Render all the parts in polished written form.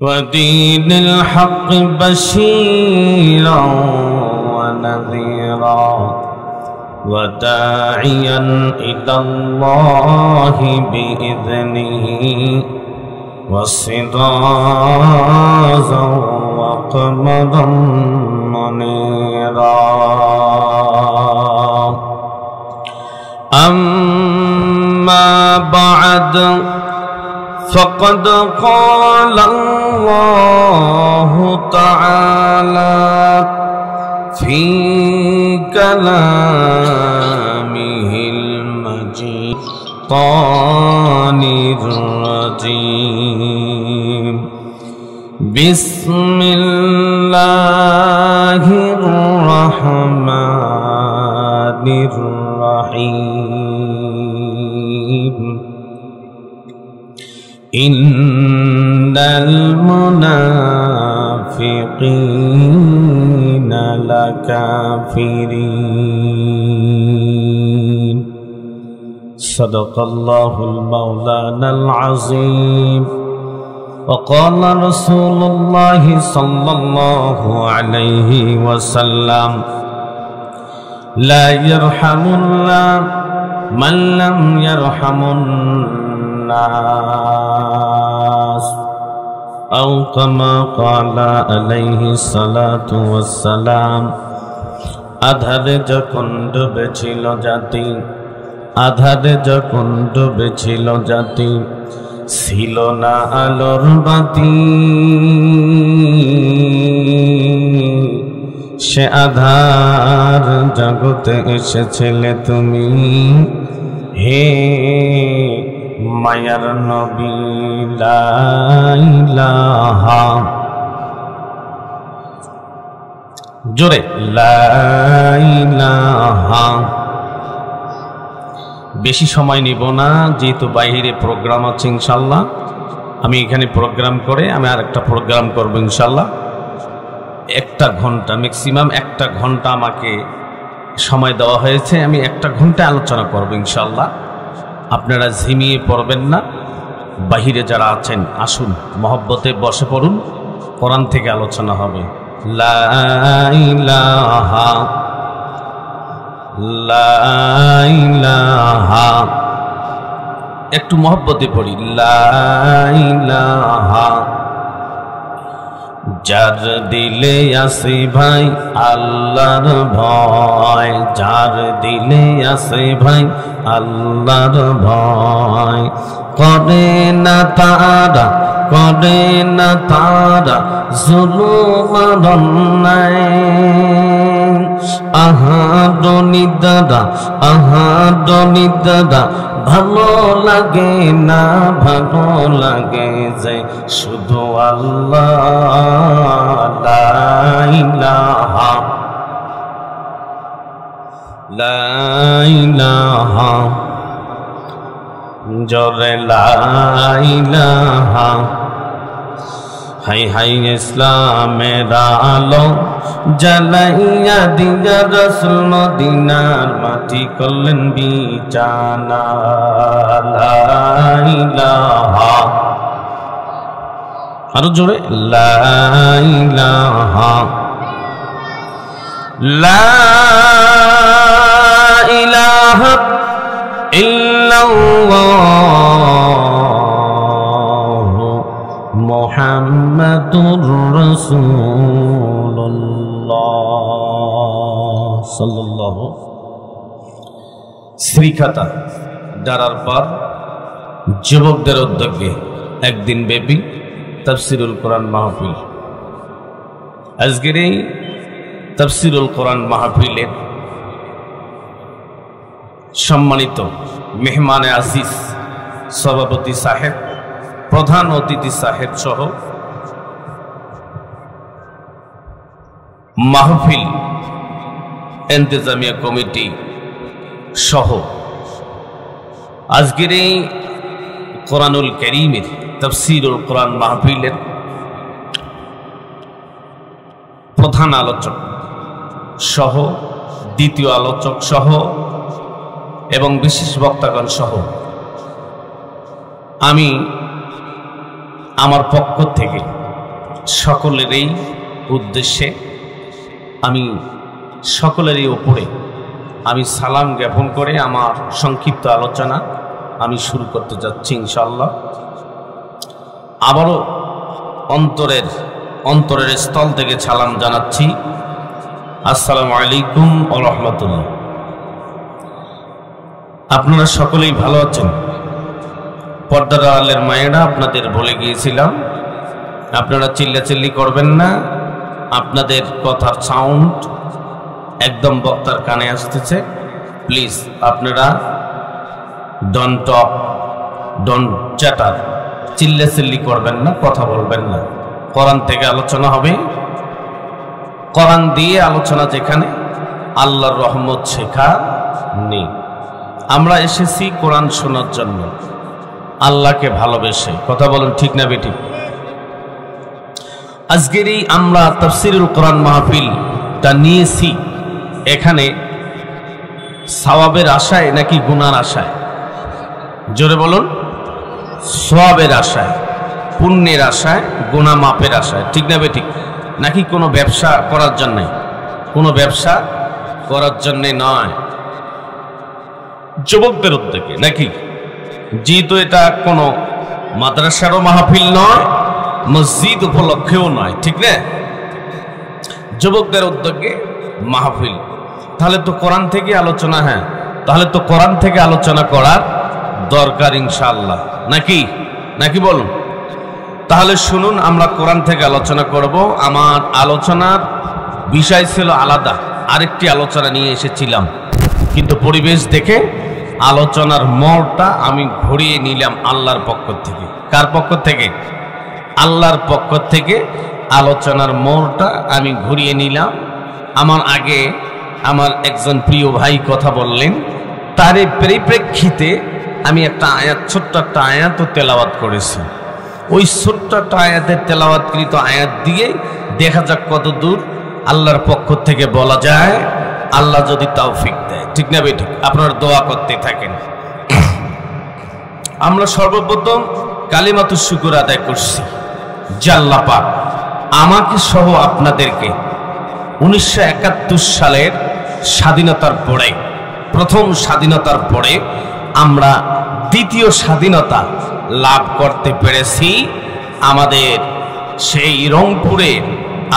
ودين الحق بشيرا ونذيرا وداعيا إلى الله بإذنه وسراجا وقمرا منيرا أما بعد فقد قال الله تعالى في كلامه المجيد الرجيم بسم الله الرحمن الرحيم إن المنافقين لكافرين صدق الله المولانا العظيم وقال رسول الله صلى الله عليه وسلم لا يرحم الله من لم يرحم الناس أو كما قال عليه الصلاة والسلام আধারে যখন ডুবেছিল জাতি আধারে যখন ডুবেছিল জাতি ছিল না আলোর বাতি সে আধার জগতে এসেছিলে তুমি হে মায়ার নবী লা ইলাহা জোরে লা ইলাহা। বেশি সময় নিব না, যেহেতু বাইরে প্রোগ্রাম আছে ইনশাল্লাহ। আমি এখানে প্রোগ্রাম করে আমি আরেকটা প্রোগ্রাম করব ইনশাল্লাহ। 1 ঘন্টা ম্যাক্সিমাম 1 ঘন্টা আমাকে সময় দেওয়া হয়েছে, আমি 1 ঘন্টা আলোচনা করব ইনশাল্লাহ। আপনারা ঝিমিয়ে পড়বেন না, বাহিরে যারা আছেন আসুন মহব্বতে বসে পড়ুন, কোরআন থেকে আলোচনা হবে। লা ইলাহা লা ইলাহা, একটু মহব্বতে পড়ি। লা ইলাহা, যার দিলে আসে ভাই আল্লাহর ভয়, যার দিলে আসে ভাই আল্লাহর ভয়, করে না তারা করে না তারা জুলুম আর অন্যায়, আহাদনি দাদা ভালো লাগে না, ভালো লাগে যে শুধু আল্লাহ। লা ইলাহা লা ইলাহা জোরে লা ইলাহা। হাই হাই ইসলামের আলো জ্বালাইয়া দিয়া রাসূল মদিনার মাটি করলেন বিছানা। লা ইলাহা, আরো জোরে লা ইলাহা লা ইলাহা ইল্লাল্লাহু মুহাম্মাদুর রাসূলুল্লাহ সাল্লাল্লাহু। শ্রীখাতা ডারার পর যুবকদের উদ্যোগে একদিন ব্যাপী তাফসিরুল কোরআন মাহফিল। আজকের এই তাফসিরুল কোরআন মাহফিলের সম্মানিত মেহমানে আজিজ সভাপতি সাহেব, প্রধান অতিথি সাহেব সহ মাহফিল ইন্তেজামিয়া কমিটি সহ আজকের এই কোরআনুল কারীমের তাফসিরুল কোরআন মাহফিলের প্রধান আলোচক সহ, দ্বিতীয় আলোচক সহ এবং বিশেষ বক্তাগণ সহ আমি আমার পক্ষ থেকে সকলেরই উদ্দেশ্যে আমি সকলেরই উপরে আমি সালাম জ্ঞাপন করে আমার সংক্ষিপ্ত আলোচনা আমি শুরু করতে যাচ্ছি ইনশাআল্লাহ। আবারও অন্তরের স্থল থেকে সালাম জানাচ্ছি, আসসালামু আলাইকুম ওয়া রাহমাতুল্লাহ। আপনারা সকলেই ভালো আছেন? পর্দার আড়ালের মায়েরা, আপনাদের বলে গিয়েছিলাম আপনারা চিল্লাচিল্লি করবেন না, আপনাদের কথার সাউন্ড একদম বক্তার কানে আসতেছে। প্লিজ আপনারা ডোন্ট টক, ডোন্ট চ্যাটার, চিল্লাচিল্লি করবেন না, কথা বলবেন না। কোরআন থেকে আলোচনা হবে, কোরআন দিয়ে আলোচনা, যেখানে আল্লাহর রহমত শেখা নেই। আমরা এসেছি কোরআন শোনার জন্য, আল্লাহকে ভালোবেসে। কথা বলেন ঠিক না বেঠিক? আজকেরই আমরা তাফসীরুল কোরআন মাহফিলটা নিয়েছি এখানে সওয়াবের আশায় নাকি গুনার আশায়? জোরে বলুন। সওয়াবের আশায়, পুণ্যের আশায়, গুনাহ মাপের আশায়, ঠিক না বেঠিক? নাকি কোনো ব্যবসা করার জন্যে? কোনো ব্যবসা করার জন্যে নয়, যুবকদের উদ্যোগে নাকি? যেহেতু এটা কোনো মাদ্রাসারও মাহফিল নয়, মসজিদ উপলক্ষেও নয়, ঠিক না? যুবকদের উদ্যোগে মাহফিল, তাহলে তো কোরআন থেকে আলোচনা। হ্যাঁ, তাহলে তো কোরআন থেকে আলোচনা করার দরকার ইনশাআল্লাহ, নাকি? নাকি বলুন। তাহলে শুনুন, আমরা কোরআন থেকে আলোচনা করব। আমার আলোচনার বিষয় ছিল আলাদা, আরেকটি আলোচনা নিয়ে এসেছিলাম, কিন্তু পরিবেশ দেখে আলোচনার মোড়টা আমি ঘুরিয়ে নিলাম আল্লাহর পক্ষ থেকে। কার পক্ষ থেকে? আল্লাহর পক্ষ থেকে আলোচনার মোড়টা আমি ঘুরিয়ে নিলাম। আমার আগে আমার একজন প্রিয় ভাই কথা বললেন, তার পরিপ্রেক্ষিতে আমি একটা আয়াত, ছোট্ট একটা আয়াতও তেলাওয়াত করেছি। ওই ছোট্ট একটা আয়াতের তেলাওয়াতকৃত আয়াত দিয়ে দেখা যাক কত দূর আল্লাহর পক্ষ থেকে বলা যায়, আল্লাহ যদি তৌফিক দেয়, ঠিক না বেঠিক? আপনারা দোয়া করতে থাকেন। আমরা সর্বপ্রথম কালিমাতুশ শুকর আদায় করছি যে আল্লাহ পাক আমাকে সহ আপনাদেরকে 1971 সালের স্বাধীনতার পরে, প্রথম স্বাধীনতার পরে আমরা দ্বিতীয় স্বাধীনতা লাভ করতে পেরেছি। আমাদের সেই রংপুরের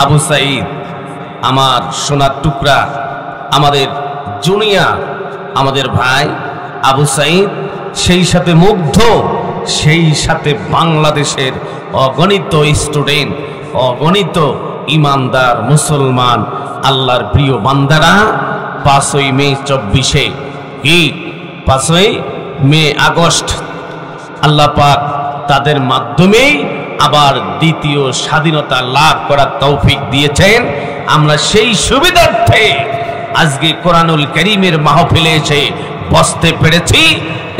আবু সাঈদ, আমার সোনার টুকরা, আমাদের জুনিয়র, আমাদের ভাই আবু সাঈদ, সেই সাথে মুগ্ধ, সেই সাথে বাংলাদেশের অগণিত স্টুডেন্ট, অগণিত ইমানদার মুসলমান আল্লাহর প্রিয় বান্দারা 5ই মে 24-এ কি 5ই মে আগস্ট আল্লাহ পাক তাদের মাধ্যমেই আবার দ্বিতীয় স্বাধীনতা লাভ করার তৌফিক দিয়েছেন। আমরা সেই সুবিধার্থে আজকে কোরআনুল কারীমের মাহফিলে এসে বসতে পেরেছি,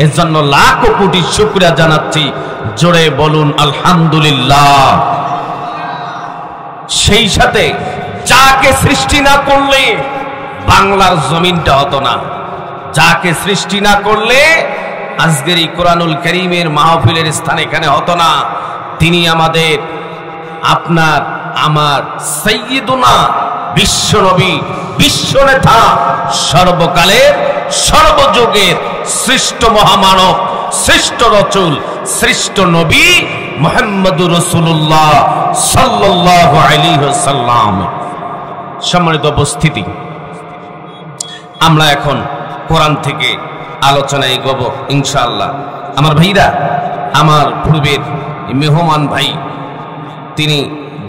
এর জন্য লাখ কোটি শুকরিয়া জানাচ্ছি। জোরে বলুন আলহামদুলিল্লাহ। সেই সাথে যাকে সৃষ্টি না করলে বাংলার জমিনটা হতো না, যাকে সৃষ্টি না করলে আজকের এই কোরআনুল কারীমের মাহফিলের স্থান এখানে হতো না। তিনি আমাদের, আপনার, আমার সাইয়্যিদুনা, বিশ্বনবী, বিশ্বনেতা, সর্বকালের সর্বযুগের শ্রেষ্ঠ মহামানব, শ্রেষ্ঠ রাসূল, শ্রেষ্ঠ নবী মুহাম্মদুর রাসূলুল্লাহ সাল্লাল্লাহু আলাইহি ওয়াসাল্লাম। সম্মানিত উপস্থিতি, আমরা এখন কোরআন থেকে আলোচনায় এগোব ইনশাআল্লাহ। আমার ভাইরা, আমার পূর্বের মেহমান ভাই, তিনি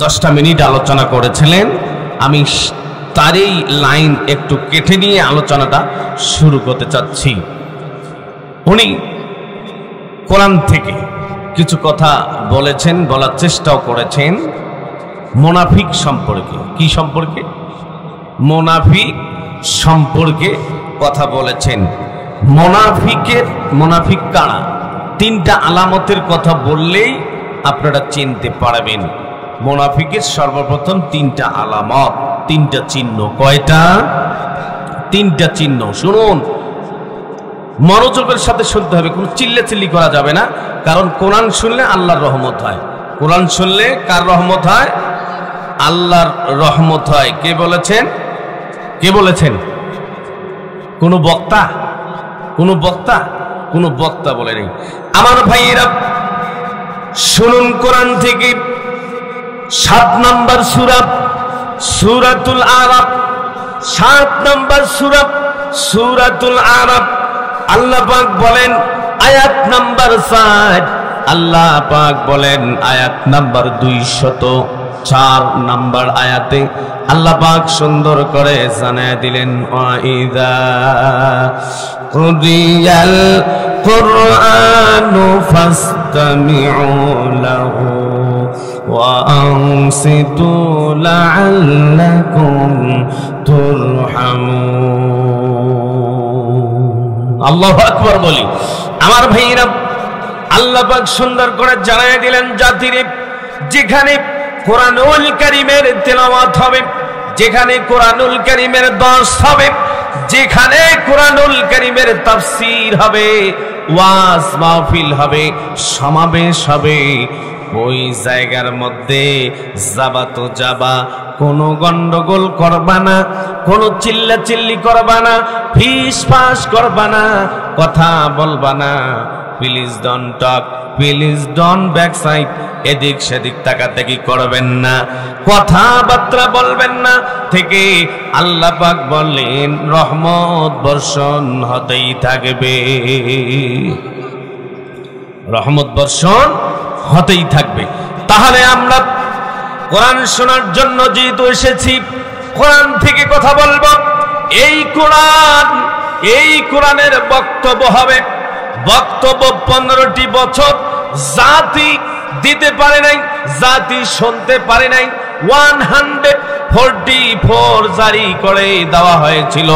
10টা মিনিট আলোচনা করেছিলেন। আমি তারই লাইন একটু কেটে নিয়ে আলোচনাটা শুরু করতে চাচ্ছি। উনি কোরআন থেকে কিছু কথা বলেছেন, বলার চেষ্টাও করেছেন মুনাফিক সম্পর্কে। কি সম্পর্কে? মুনাফিক সম্পর্কে কথা বলেছেন। মুনাফিক কারা? 3টা আলামতের কথা বললেই আপনারা চিনতে পারবেন। মুনাফিকের সর্বপ্রথম 3টা আলামত, 3টা চিহ্ন। কয়টা? 3টা চিহ্ন। শুনুন, মনোযোগের সাথে শুনতে হবে, কোনো চিল্লাচিল্লি করা যাবে না। কারণ কোরআন শুনলে আল্লাহর রহমত হয়। কোরআন শুনলে কার রহমত হয়? আল্লাহর রহমত হয়। কে বলেছেন? কে বলেছেন? কোন বক্তা? কোন বক্তা? কোন বক্তা বলে নেই। আমার ভাইয়েরা শুনুন, কোরআন থেকে 7 নম্বর সূরা, সূরাতুল আরাফ, 7 নম্বর সূরা, সূরাতুল আরাফ। আল্লাহ পাক বলেন আয়াত নাম্বার 7, আল্লাহ পাক বলেন আয়াত নাম্বার 204 নম্বর আয়াতে আল্লাহ পাক সুন্দর করে জানায় দিলেন, ওয়াইদা কুরিয়াল কুরআনু ফাসতামিউ লাহু ওয়া আনসিতু লাআল্লাকুম তুরহামুন। আল্লাহু আকবার বলি। আমার ভাইরা, আল্লাহ পাক সুন্দর করে জানায় দিলেন জাতিরে, যেখানে কোরআনুল কারীমের তেলাওয়াত হবে, যেখানে কোরআনুল কারীমের দর্স হবে, যেখানে কোরআনুল কারীমের তাফসীর হবে, ওয়াজ মাহফিল হবে, সমাবেশ হবে, ওই জায়গার মধ্যে যাবা তো যাবা, কোনো গন্ডগোল করবা না, কোনো চিল্লাচিল্লি করবা না, ফিসফাস করবা না, কথা বলবা না। Please don't talk, please don't backside, এদিক সেদিক তাকাতাকি করবেন না, কথাবার্তা বলবেন না থেকে আল্লাহ পাক বললেন রহমত বর্ষণ হতেই থাকবে, রহমত বর্ষণ হতেই থাকবে। তাহলে আমরা কোরআন শোনার জন্য যেহেতু এসেছি, কোরআন থেকে কথা বলবো। এই কোরআন, এই কোরআনের বক্তব্য হবে। বক্তব্য 15টি বছর জাতি দিতে পারে নাই, জাতি শুনতে পারে নাই। 144 জারি করে দেওয়া হয়েছিল,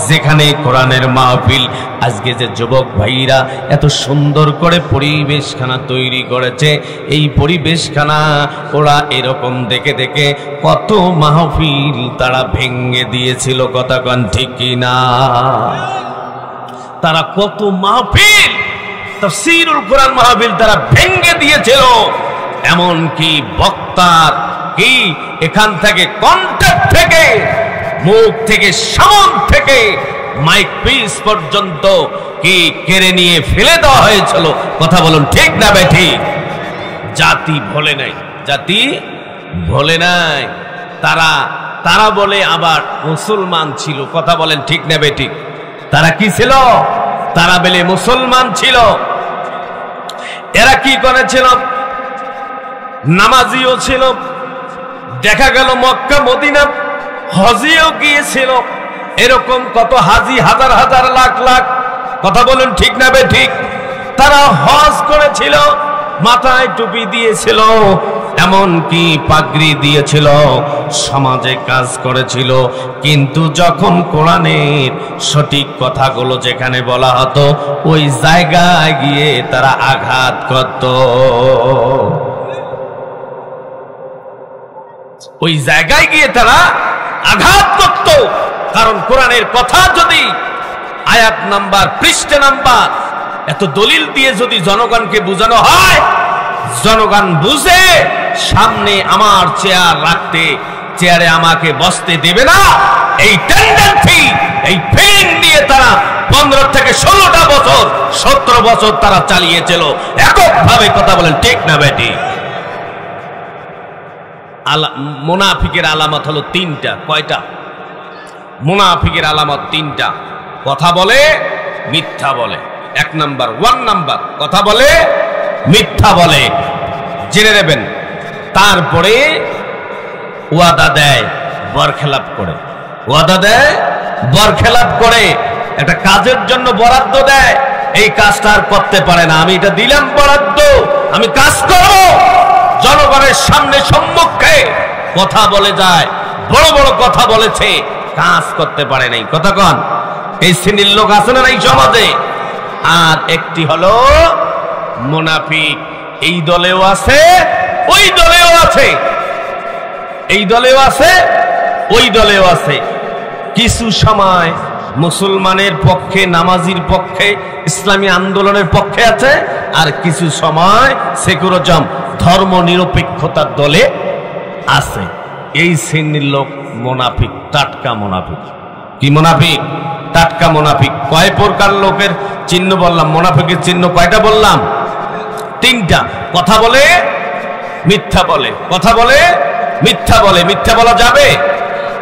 যেখানে কোরআনের মাহফিল। আজকে যে যুবক ভাইরা এত সুন্দর করে পরিবেশখানা তৈরি করেছে, এই পরিবেশখানা ওরা এরকম দেখে দেখে কত মাহফিল তারা ভেঙে দিয়েছিল, কথা কোন ঠিক কিনা? তারা কত মাহফিল, তাফসীরুল কোরআন মাহফিল তারা ভেঙে দিয়েছিল। এমন কি বক্তার কি এখান থেকে কন্ট্যাক্ট থেকে, মুখ থেকে, সাউন্ড থেকে মাইক পিস পর্যন্ত কি কেড়ে নিয়ে ফেলে দেওয়া হয়েছিল, কথা বলুন ঠিক না বেঠিক? জাতি ভোলে নাই, জাতি ভোলে নাই। তারা বলে আবার মুসলমান ছিল, কথা বলেন ঠিক না বেঠিক? তারা কি ছিল? তারা বলে মুসলমান ছিল। এরা কি করেছিল? নামাজিও ছিল, দেখা গেল মক্কা মদিনা হজেও গিয়েছিল। এরকম কত হাজি, হাজার হাজার, লাখ লাখ, কথা বলুন ঠিক না বেঠিক? তারা হজ করেছিল, মাথায় টুপি দিয়েছিল, এমনকি পাগড়ি দিয়েছিল, সমাজে কাজ করেছিল। কিন্তু যখন কোরআনের সঠিক কথাগুলো যেখানে বলা হতো, ওই জায়গায় গিয়ে তারা আঘাত করত, ওই জায়গায় গিয়ে তারা আঘাত করত। কারণ কোরআনের কথা যদি আয়াত নাম্বার, পৃষ্ঠা নাম্বার, এত দলিল দিয়ে যদি জনগণকে বোঝানো হয়, জনগণ বুঝে সামনে আমার চেয়ার রাখতে, চেয়ারে আমাকে বসতে দেবে না, এই টেন্ডেন্সি, এই ফিলিং নিয়ে তারা 15 থেকে 16টা বছর, 17 বছর তারা চালিয়েছিল এককভাবে, কথা বলেন ঠিক না বেটি? মুনাফিকের আলামত হলো 3টা। কয়টা? মুনাফিকের আলামত 3টা। কথা বলে, মিথ্যা বলে। 1 নাম্বার, 1 নাম্বার, কথা বলে, মিথ্যা বলে, জেনে নেবেন। তারপরে ওয়াদা দেয়, বরখেলাপ করে, ওয়াদা দেয়, বরখেলাপ করে। একটা কাজের জন্য বরাদ্দ দেয়, এই কাজটা আর করতে পারে না, আমি এটা দিলাম বরাদ্দ, আমি কাজ করব, জনগণের সামনে সম্মুখে কথা বলে যায়, বড় বড় কথা বলেছে, কাজ করতে পারে নাই, কথা কন? এই শ্রেণীর লোক আছে না এই সমাজে? আর একটি হলো মুনাফিক, এই দলেও আছে, ওই দলেও আছে, এই দলেও আছে, ওই দলেও আছে। কিছু সময় মুসলমানের পক্ষে, নামাজির পক্ষে, ইসলামী আন্দোলনের পক্ষে আছে, আর কিছু সময় সেকুলারিজম, ধর্ম নিরপেক্ষতার দলে আছে। এই শ্রেণীর লোক মুনাফিক, টাটকা মুনাফিক। কি মুনাফিক? টাটকা মুনাফিক। কয় প্রকার লোকের চিহ্ন বললাম? মুনাফিকের চিহ্ন কয়টা বললাম? 3টা। কথা বলে, মিথ্যা বলে। কথা বলে, মিথ্যা বলে। মিথ্যা বলা যাবে?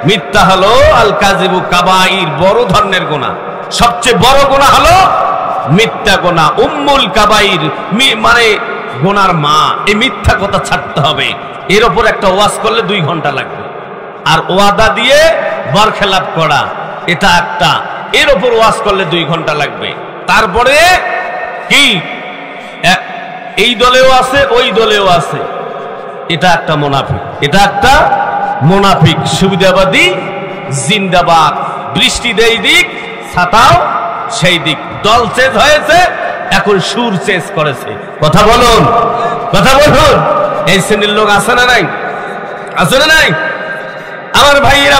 মিথ্যা হলো আল কাযিবু কাবাইর, বড় ধরনের গুনাহ। সবচেয়ে বড় গুনাহ হলো মিথ্যা গুনাহ, উম্মুল কাবাইর, মানে গুনার মা। এই মিথ্যা কথা ছাড়তে হবে। এর উপর একটা ওয়াজ করলে 2 ঘন্টা লাগবে। আর ওয়াদা দিয়ে বরখেলাপ করা, এটা একটা, এর উপর ওয়াজ করলে 2 ঘন্টা লাগবে। তারপরে কি, এই দলেও আছে, ওই দলেও আছে, এটা একটা মুনাফিক। এটা একটা মুনাফিক। সুবিধাবাদী জিন্দাবাদ, বৃষ্টি দেই দিক, ছাতাও সেই দিক। দল চেঞ্জ হয়েছে, এখন সুর চেঞ্জ করেছে। কথা বলুন, কথা বলুন। এই শ্রেণীর লোক আছে না নাই? আছে না নাই? আমার ভাইয়েরা,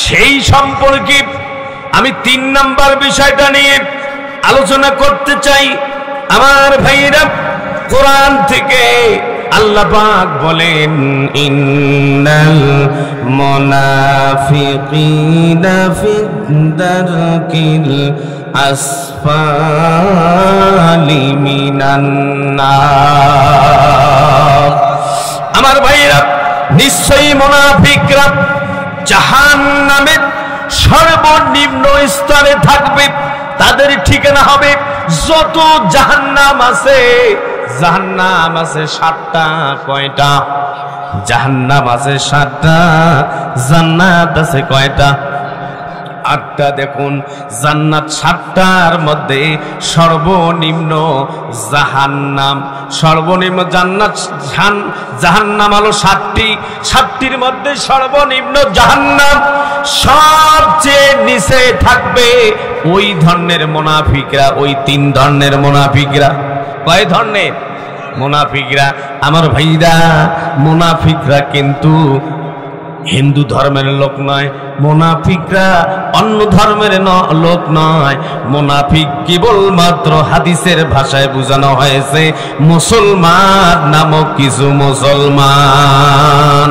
সেই সম্পর্কে আমি 3 নাম্বার বিষয়টা নিয়ে আলোচনা করতে চাই। আমার ভাইয়েরা, কোরআন থেকে আল্লাহ পাক বলেন, ইন্নাল মুনাফিকিনা ফিদ-দারকিল আসফালি মিনান নার। আমার ভাইরা, নিশ্চয়ই মুনাফিকরা জাহান্নামের সর্বনিম্ন স্তরে থাকবে। তাদের ঠিকানা হবে, যত জাহান্নাম আছে, জাহান্নাম আছে 7টা। কয়টা? জাহান্নাম আছে 7টা। জান্নাত আছে কয়টা? 8টা। দেখুন, জান্নাত 7টার মধ্যে সর্বনিম্ন জাহান্নাম, সর্বনিম্ন জান্নাত, জাহান্নাম হলো 7টি। 7টির মধ্যে সর্বনিম্ন জাহান্নাম। সবচেয়ে নিচে থাকবে ওই ধরনের মুনাফিকরা, ওই 3 ধরনের মুনাফিকরা। কয় ধরনের মুনাফিকরা? আমার ভাইরা, মুনাফিকরা কিন্তু হিন্দু ধর্মের লোক নয়, মুনাফিকরা অন্য ধর্মের লোক নয়। মুনাফিক কেবলমাত্র হাদিসের ভাষায় বোঝানো হয়েছে মুসলমান নামক কিছু মুসলমান।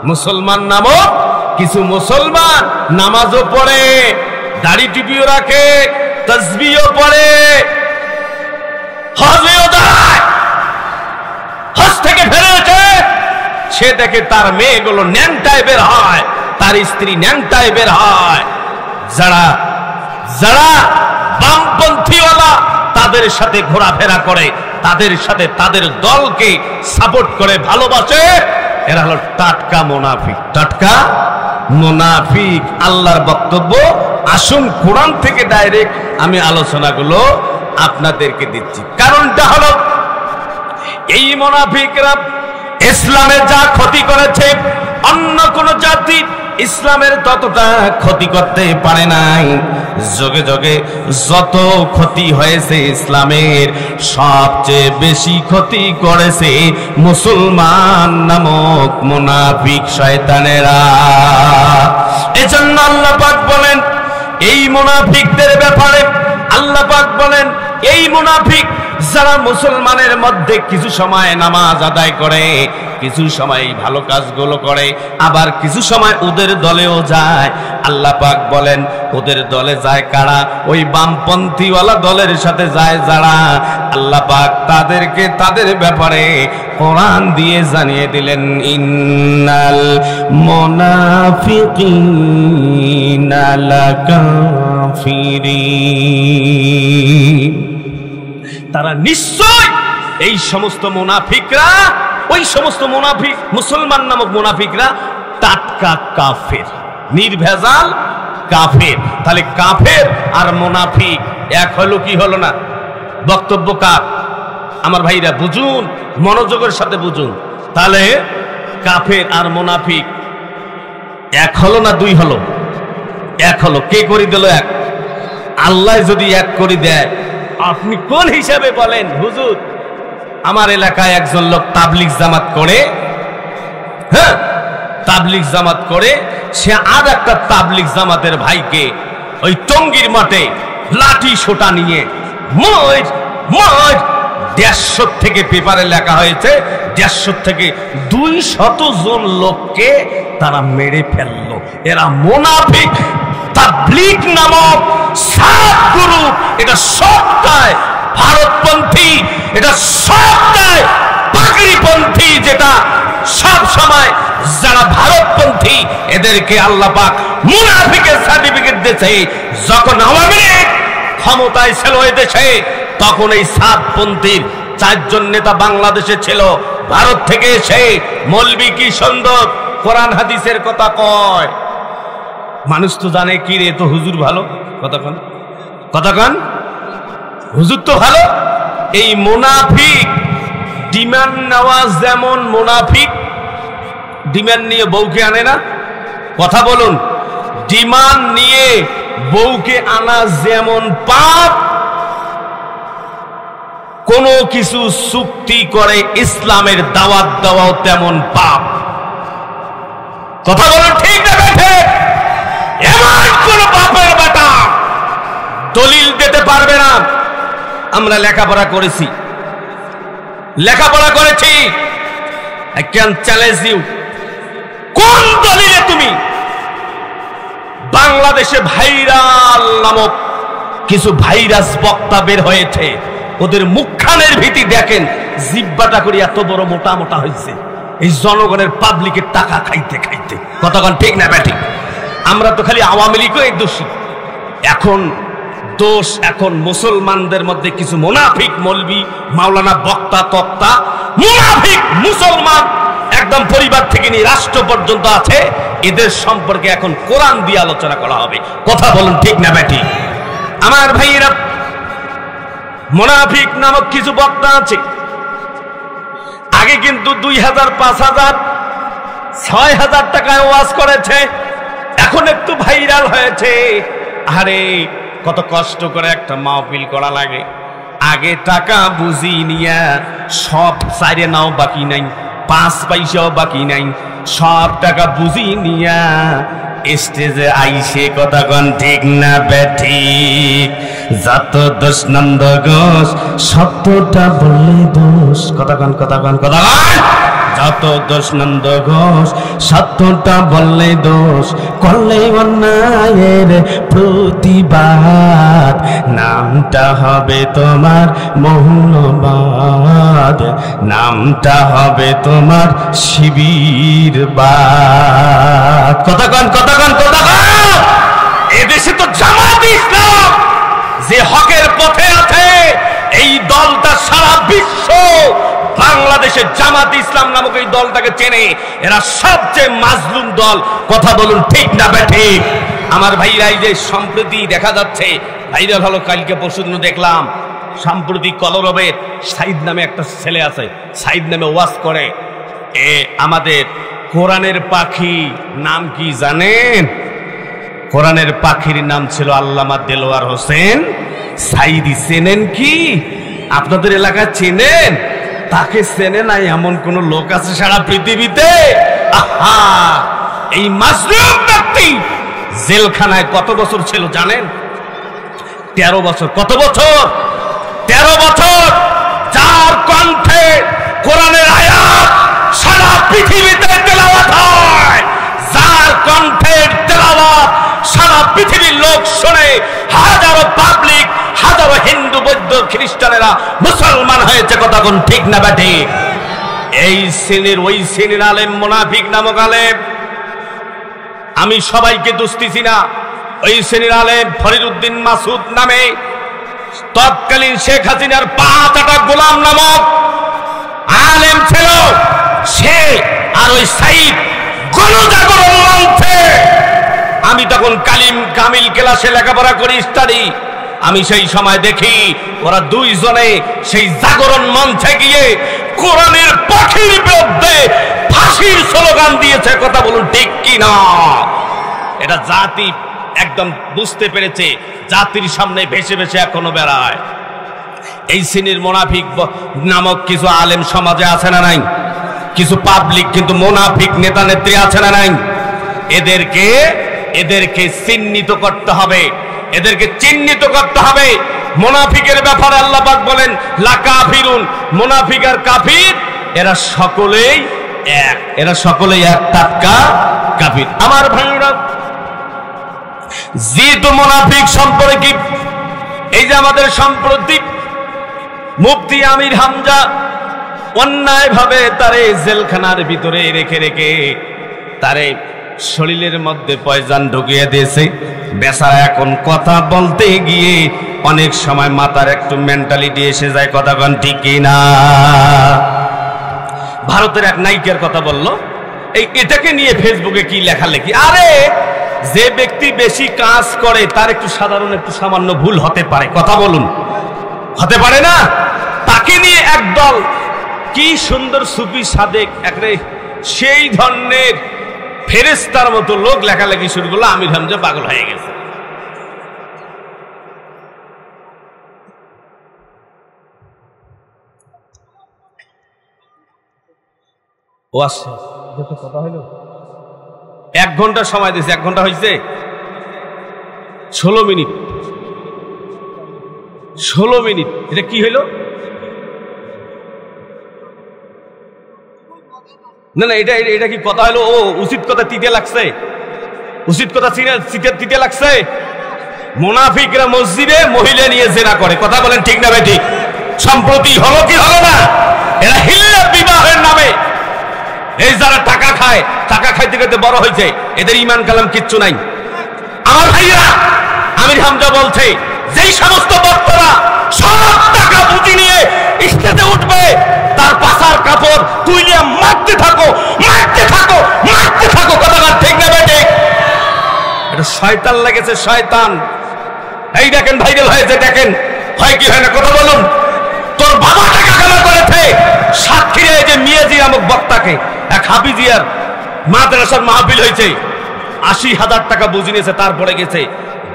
মুসলমান নামক কিছু মুসলমান নামাজও পড়ে, দাড়ি টুপিও রাখে, তাসবিহও পড়ে, হজেও দাঁড়ায়, হজ থেকে ফেরেছে। সে দেখে তার মেয়েগুলো ন্যাংটায় বের হয়, তার স্ত্রী ন্যাংটায় বের হয়। যারা যারা বামপন্থীওয়ালা তাদের সাথে ঘোরাফেরা করে, তাদের সাথে তাদের দলকে সাপোর্ট করে, ভালোবাসে, এরা হলো টাটকা মুনাফিক। টাটকা মুনাফিক। আল্লাহর বক্তব্য। আসুন কোরআন থেকে ডাইরেক্ট আমি আলোচনাগুলো আপনাদেরকে দিচ্ছি। কারণটা হলো, এই মুনাফিকরা ইসলামে যা ক্ষতি করেছে, অন্য কোন জাতি ইসলামের ততটা ক্ষতি করতে পারে নাই। যুগে যুগে যত ক্ষতি হয়েছে ইসলামের, সবচেয়ে বেশি ক্ষতি করেছে মুসলমান নামক মুনাফিক শয়তানেরা। এজন্য আল্লাহ পাক বলেন, এই মুনাফিকদের ব্যাপারে আল্লাহ পাক বলেন, এই মুনাফিক যারা মুসলমানের মধ্যে কিছু সময় নামাজ আদায় করে, কিছু সময় ভালো কাজগুলো করে, আবার কিছু সময় ওদের দলেও যায়। আল্লাহ পাক বলেন, ওদের দলে যায় কারা? ওই বামপন্থীওয়ালা দলের সাথে যায় যারা। আল্লাহ পাক তাদেরকে তাদের ব্যাপারে কোরআন দিয়ে জানিয়ে দিলেন, ইন্নাল মুনাফিকিনা লাকাফিরিন। তারা নিশ্চয়, এই সমস্ত মুনাফিকরা, ওই সমস্ত মুনাফিক, মুসলমান নামক মুনাফিকরা টাটকা কাফের, নির্ভেজাল কাফের। তাহলে কাফের আর মুনাফিক এক হলো কি হলো না? বক্তব্য কার? আমার ভাইরা বুঝুন, মনোযোগের সাথে বুঝুন। তাহলে কাফের আর মুনাফিক এক হলো না 2 হলো? এক হলো। কে করে দিল এক? আল্লাহ যদি এক করে দেয়, আপনি কোন হিসাবে বলেন হুজুর? আমার এলাকায় একজন লোক তাবলিগ জামাত করে, হ্যাঁ তাবলিগ জামাত করে, সে আর একটা তাবলিগ জামাতের ভাইকে ওই টঙ্গীর মাঠে লাঠি সোটা নিয়ে মর মর 150 থেকে পেপারে লেখা হয়েছে 150 থেকে 200 জন লোককে তারা মেরে ফেললো। এরা মুনাফিক তাবলীগ নামক সাত গ্রুপ, এটা সবটাই ভারতপন্থী, এটা সবটাই পাগড়িপন্থী, যেটা সব সময় যারা ভারতপন্থী এদেরকে আল্লাহ পাক মুনাফিকের সার্টিফিকেট দিয়েছে। যখন আওয়ামী লীগ ক্ষমতায় ছিল এই দেশে, তখন এই সাতপন্থীর 4 জন নেতা বাংলাদেশে ছিল। ভারত থেকে এসে মৌলবি কি সুন্দর কোরআন হাদিসের কথা কয়, মানুষ তো জানে কি রে, তো হুজুর ভালো, কতক্ষণ হুজুর তো ভালো। এই মুনাফিক ডিমান্ড নেওয়া, যেমন মুনাফিক ডিমান্ড নিয়ে বউকে আনে না, কথা বলুন, ডিমান্ড নিয়ে বউকে আনা যেমন পাপ, কোন কিছু চুক্তি করে ইসলামের দাওয়াত দেওয়াও তেমন পাপ। কথা বলুন ঠিক না বেঠে? এমন কোন পাপের বেটা দলিল দিতে পারবে না। আমরা লেখাপড়া করেছি, I can challenge you, কোন দলিলে তুমি বাংলাদেশে ভাইরাল নামক কিছু ভাইরাস বক্তা বের হয়েছে, ওদের মুখখানের ভীতি দেখেন, জিব্বাটা করে এত বড় মোটা মোটা হয়েছে, এই জনগণের পাবলিকের টাকা খাইতে খাইতে। কতক্ষণ ঠিক না ব্যাঠিক? আমরা তো খালি আওয়ামী লীগই দোষী। এখন দোষ এখন মুসলমানদের মধ্যে কিছু মুনাফিক মৌলবি, মাওলানা, বক্তা তক্তা, মুনাফিক মুসলমান একদম পরিবার থেকে নিয়ে রাষ্ট্র পর্যন্ত আছে। এদের সম্পর্কে এখন কোরআন দিয়ে আলোচনা করা হবে। কথা বলুন ঠিক না ব্যাঠিক? আমার ভাইয়েরা, মুনাফিক নামক কিছু বক্তা আছে। আগে কিন্তু 2000, 5000, 6000 টাকায় ওয়াজ করেছে, এখন একটু ভাইরাল হয়েছে। আরে কত কষ্ট করে একটা মাহফিল করা লাগে। আগে টাকা বুঝি নিয়া সব সাইরে নাও বাকি নাই, 5 পয়সাও বাকি নাই, সব টাকা বুঝি নিয়া স্টেজে আইসে। কথা কন ঠিক না ব্যাঠিক? যত দোষ নন্দ ঘোষ, সত্যটা বললে দোষ। কথা কন যত দোষ নন্দ ঘোষ, সত্যটা বললে দোষ, করলে অন্যায়ের প্রতিবাদ, নামটা হবে তোমার মৌলবাদ, নামটা হবে তোমার শিবিরবাদ। কথা কন এদেশে তো জামাত ইসলাম যে হকের পথে আছে, এই দলটা সারা বিশ্ব বাংলাদেশের জামাত ইসলাম নামক এই দলটাকে চেনে। এরা সবচেয়ে মাজলুম দল। কথা বলুন ঠিক না ব্যাঠিক? আমার ভাইরা, এই যে সম্প্রতি দেখা যাচ্ছে ভাইরাল হলো, কালকে পরশুদিন দেখলাম, সাম্প্রতিক কলরবের সাইদ নামে একটা ছেলে আছে, সাইদ নামে ওয়াজ করে। আমাদের কোরআনের পাখি নাম কি জানেন? কোরআনের পাখির নাম ছিল আল্লামা দেলোয়ার হোসেন সাইদি। চেনেন কি? আপনাদের এলাকায় চেনেন? তাকে চেনে নাই এমন কোন লোক আছে সারা পৃথিবীতে? আহা, এই মাজলুম ব্যক্তি জেলখানায় কত বছর ছিল জানেন? 13 বছর। কত বছর? 13 বছর। যার কণ্ঠে কোরআনের আয়াত সারা পৃথিবীতে তেলাওয়াত হয়, যার কণ্ঠের তেলাওয়াত সারা পৃথিবীর লোক শোনে, হাজারো পাবলিক, হাজারো হিন্দু, বৌদ্ধ, খ্রিস্টানেরা মুসলমান হয়েছে। কথা কোন ঠিক না ব্যাঠিক? এই শ্রেণীর, ওই শ্রেণীর আলেম মুনাফিক নামক আলেম, আমি সবাইকে দুষতেছি না। ওই শ্রেণীর আলেম ফরিদউদ্দিন মাসুদ নামে তৎকালীন শেখ হাসিনার 5টা গোলাম নামক আলেম ছিল, সে আর ওই সাইদ গণজাগরণ মঞ্চে, আমি তখন কামিল ক্লাসে লেখাপড়া করি, স্টাডি, আমি সেই সময় দেখি ওরা দুইজনে সেই জাগরণ মঞ্চে গিয়ে কোরআনের পাখির বিরুদ্ধে ফাঁসির স্লোগান দিয়েছে। কথা বলুন ঠিক কি না? এটা জাতি একদম বুঝতে পেরেছে, জাতির সামনে ভেসে ভেসে এখনো বেড়ায়। এই শ্রেণীর মুনাফিক নামক কিছু আলেম সমাজে আছে না নাই? কিছু পাবলিক কিন্তু মুনাফিক নেতা নেত্রী আছে না নাই? এদেরকে চিহ্নিত করতে হবে, এদেরকে চিহ্নিত করতে হবে। মুনাফিকের ব্যাপারে আল্লাহ পাক বলেন লা কাফিরুন, মুনাফিক আর কাফির এরা সকলেই এক, এরা সকলেই এক টাটকা কাফির। আমার ভাইরা, যেহেতু মুনাফিক সম্পর্কে এই যে আমাদের সম্প্রতি মুফতি আমির হামজা অন্যায় ভাবে তারে জেলখানার ভিতরে রেখে রেখে তারে শরীরের মধ্যে পয়জন ঢুকিয়ে দিয়েছে। বেচারা এখন কথা বলতে গিয়ে অনেক সময় মাথার একটু মেন্টালিটি এসে যায়, কথা কোন ঠিক কিনা? ভারতের এক নায়িকার কথা বলল, এটাকে নিয়ে ফেসবুকে কি লেখালেখি। আরে যে ব্যক্তি বেশি কাজ করে তার একটু সাধারণ একটু সামান্য ভুল হতে পারে, কথা বলুন, হতে পারে না? তাকে নিয়ে একদল কি সুন্দর সুফি সাদেক একরে সেই ধরনের ফেরেশতার মতো লোক লেখালেখি শুরু করলো, আমির হামজা পাগল হয়ে গেছে। ও আসছে, কথা হইল 1 ঘন্টা সময় দিয়েছে, 1 ঘন্টা হয়েছে 16 মিনিট, 16 মিনিট। এটা কি হইল? না না, এটা এটা কি কথা হলো? ও উচিত কথা তিতে লাগছে, উচিত কথা তিতে লাগছে। মুনাফিকরা মসজিদে মহিলা নিয়ে জেনা করে, কথা বলেন ঠিক না ভাই? ঠিক। সম্প্রতি হলো কি হলো না? এরা হিল্লা বিবাহের নামে এই যারা টাকা খায়, টাকা খাইতে খাইতে বড় হয়েছে, এদের ঈমান কালাম কিচ্ছু নাই। আমার ভাইরা, আমির হামজা বলছে যেই সমস্ত বক্তারা সব টাকা পুঁজি নিয়ে স্টেজে উঠবে, তার পাছার কাপড় তুই নিয়ে মারতে থাকো, মারতে থাকো, মারতে থাকো, কথা বল ঠিক না বেটে? এটা শয়তান লেগেছে, শয়তান। এই দেখেন ভাইরাল হয়েছে, দেখেন হয় কি হয় না, কথা বলুন। তোর বাবা টাকা কামাই করেছে সাতক্ষীরায়, যে মিয়াজি নামক বক্তাকে এক হাফিজিয়ার মাদ্রাসার মাহফিল হয়েছে, 80,000 টাকা বুঝে নিয়েছে, তারপরে গেছে।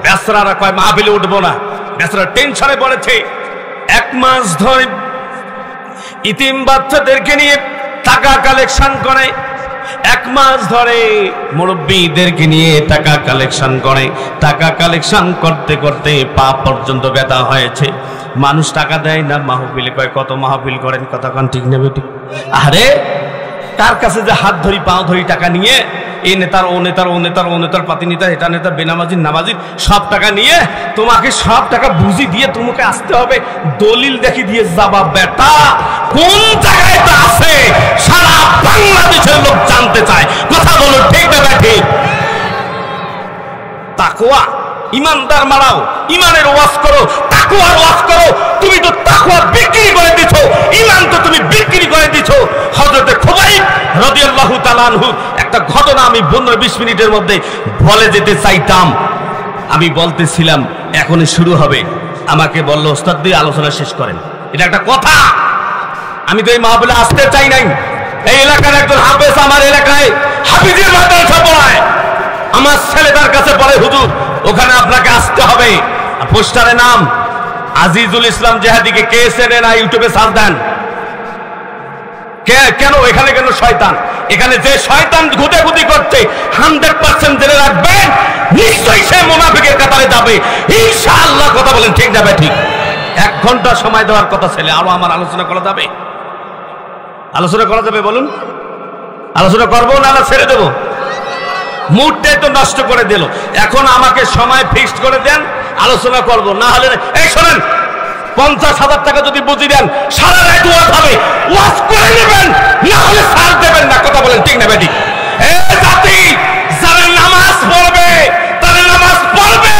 বেসরারা কয় মাহফিলে উঠবো না, বেসরা টেনশনে পড়েছে। 1 মাস ধরে ইতিম বাচ্চাদেরকে নিয়ে টাকা কালেকশন করে, 1 মাস ধরে মুরব্বীদেরকে নিয়ে টাকা কালেকশন করে। টাকা কালেকশন করতে করতে পা পর্যন্ত ব্যথা হয়েছে। মানুষ টাকা দেয় না, মাহফিলে কয় কত মাহফিল করেন, কথা কোন ঠিক না বেটি? আরে তার কাছে যে হাত ধরি পাও ধরি টাকা নিয়ে এই নেতার ও নেতার ও নেতার ও নেতার পাতি নেতা এটা নেতা বেনামাজির নামাজির সব টাকা নিয়ে তোমাকে সব টাকা বুঝি দিয়ে তোমাকে আসতে হবে, দলিল দেখি দিয়ে যাবা। বেটা কোন জায়গায় তা আছে সারা বাংলাদেশের লোক জানতে চায়, কথা বলো ঠিক না বেটি? তাকওয়া ইমানদার মারাও, ইমানের ওয়াজ করো, তাকওয়ার ওয়াজ করো। তুমি তো তাকওয়া বিক্রি করে দিছো, ইমান তো তুমি বিক্রি করে দিছো। হযরতে খুবাইব রাদিয়াল্লাহু তাআলা আনহু একটা ঘটনা আমি 15-20 মিনিটের মধ্যে বলে যেতে চাইতাম। আমি বলতেছিলাম এখনই শুরু হবে, আমাকে বলল ওস্তাদ দিয়ে আলোচনা শেষ করেন। এটা একটা কথা। আমি তো এই মাহফিলে আসতে চাই নাই। এই এলাকার একজন হাফেজ আমার এলাকায় হাফিজের মাদ্রাসা পড়ায়, আমার ছেলে তার কাছে বলে হুজুর ওখানে আপনাকে আসতে হবে। পোস্টারে নাম আজিজুল ইসলাম জেহাদিকে, কে চেনে না ইউটিউবে সার্চ দেন। কেন এখানে কেন শয়তান? এখানে যে শয়তান ঘুটাঘুটি করছে 100% জেনে রাখবেন নিশ্চয়ই সে মুনাফিকের কাতারে যাবে ইনশাআল্লাহ, কথা বলেন ঠিক যাবে? ঠিক। 1 ঘন্টা সময় দেওয়ার কথা ছেলে, আরো আমার আলোচনা করা যাবে? আলোচনা করা যাবে? বলুন আলোচনা করবো না ছেড়ে দেবো? মুডটাই তো নষ্ট করে দিল। এখন আমাকে সময় ফিক্সড করে দেন, আলোচনা করব। না হলে এই শোনেন, 50,000 টাকা যদি বুঝি দেন সারা রাত ওয়াজ হবে, ওয়াজ করে নেবেন, না হলে ছাড় দেবেন না, কথা বলেন ঠিক না বেটি? এই জাতি যারা নামাজ পড়বে তারা নামাজ পড়বে,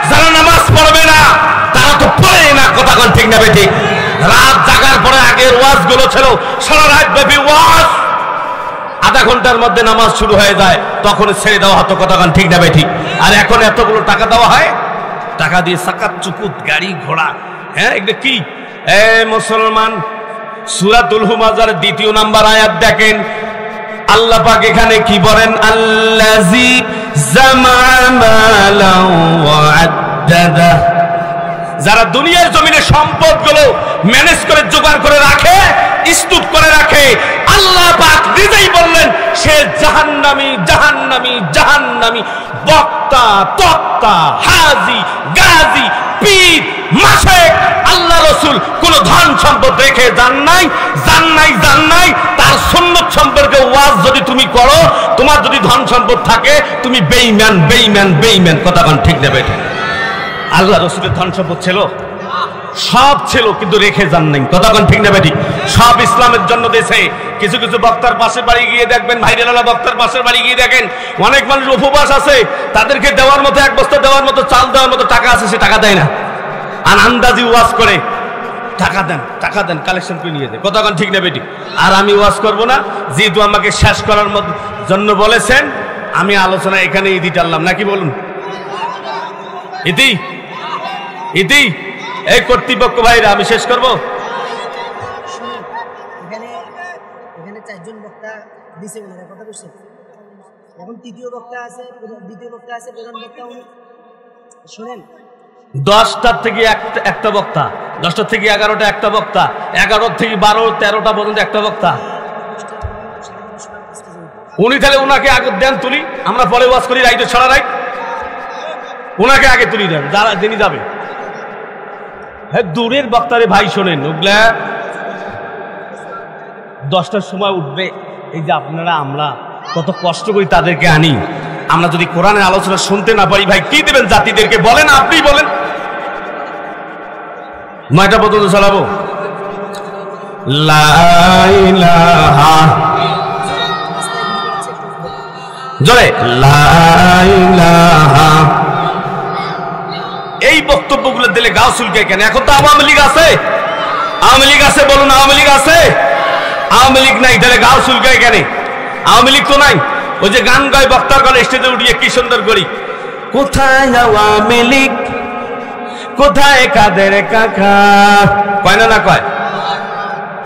যারা নামাজ পড়বে না তারা তো পড়ে না, কথা বলেন ঠিক না বেটি? রাত জাগার পরে আগের ওয়াজ গুলো ছিল সারা রাত ব্যাপী ওয়াজ, আধা ঘন্টার মধ্যে নামাজ শুরু হয়ে যায়, তখন ছেড়ে দেওয়া হতো, কথা কোন ঠিক না বেঠিক? আর এখন এতগুলো টাকা দেওয়া হয়, টাকা দিয়ে সাকাত চুকুত গাড়ি ঘোড়া। হ্যাঁ এটা কি? মুসলমান সূরাতুল হুমাযার 2 নম্বর আয়াত দেখেন, আল্লাহ পাক এখানে কি বলেন? আল্লাযী জামালা ওয়া আদ্দাদা, যারা দুনিয়ার জমিনে সম্পদগুলো ম্যানেজ করে জোগাড় করে রাখে, স্তূপ করে রাখে, আল্লাহ পাক নিজেই বললেন সে জাহান্নামী, জাহান্নামী, জাহান্নামী। বক্তা, তক্তা, হাজি, গাজী, পীর, মাসে আল্লাহ রাসূল কোন ধন সম্পদ রেখে যান নাই। তার সুন্নাত সম্পর্কে ওয়াজ যদি তুমি করো, তোমার যদি ধন সম্পদ থাকে, তুমি বেঈমান। কথা কোন ঠিক না বেঠিক? আল্লাহ রাসূলের ধন সম্পদ ছিল, সব ছিল, কিন্তু রেখে যান নাই। কথা কোন ঠিক না বেঠিক? সব ইসলামের জন্য দিয়েছে। কিছু কিছু বক্তার পাশের বাড়ি গিয়ে দেখবেন, ভাইরাল বক্তার পাশের বাড়ি গিয়ে দেখেন অনেক মানুষ উপবাস আছে, তাদেরকে দেওয়ার মতো, এক বস্তা দেওয়ার মতো, চাল দেওয়ার মতো টাকা আছে, সে টাকা দেয় না, আর আন্দাজি ওয়াজ করে টাকা দেন কালেকশন করে নিয়ে যায়। কথা কোন ঠিক না বেঠিক? আর আমি ওয়াজ করব না, যেহেতু আমাকে শেষ করার জন্য বলেছেন, আমি আলোচনা এখানে ইতি টানলাম, নাকি বলুন? ইতি এই কর্তৃপক্ষ ভাইরা, আমি শেষ করব। এখানে চারজন বক্তা দিছে, ওনারা কথা বলছে। এখন দ্বিতীয় বক্তা আছে, প্রধান বক্তা। উনি শোনেন, 10টার থেকে একটা বক্তা, 10টার থেকে 11টা একটা বক্তা, 11 থেকে 12, 13টা পর্যন্ত একটা বক্তা। উনি তাহলে ওনাকে আগে দেন তুলি, আমরা পরে ওয়াজ করি, রাইটে ছড়া রাইট, ওনাকে আগে তুলি দেন, যারা যিনি যাবে। হ্যাঁ, দূরের বক্তারে ভাই শোনেন, ওগুলা 10টার সময় উঠবে। এই যে আপনারা, আমরা কত কষ্ট করি তাদেরকে আনি, আমরা যদি কোরআনের আলোচনা শুনতে না পারি, ভাই কি দেবেন জাতিদেরকে? বলেন, আপনি বলেন। 9টা পর্যন্ত চালাবো। লা ইলাহা, জোরে লা ইলাহা। এই বক্তব্যগুলো দিলে গাও চুলকে কেন? এখন তো আওয়ামী লীগ আছে, বলুন, আওয়ামী লীগ আছে? আওয়ামী লীগ নাই, তাহলে গাও চুলকায় কেন? আওয়ামী লীগ তো নাই। ওই যে গান গায় বক্তার গলে স্টেজে উঠিয়ে, কি সুন্দর করি, কোথায় আওয়ামী লীগ, কোথায় কাদের কাকা, কয় না কয়?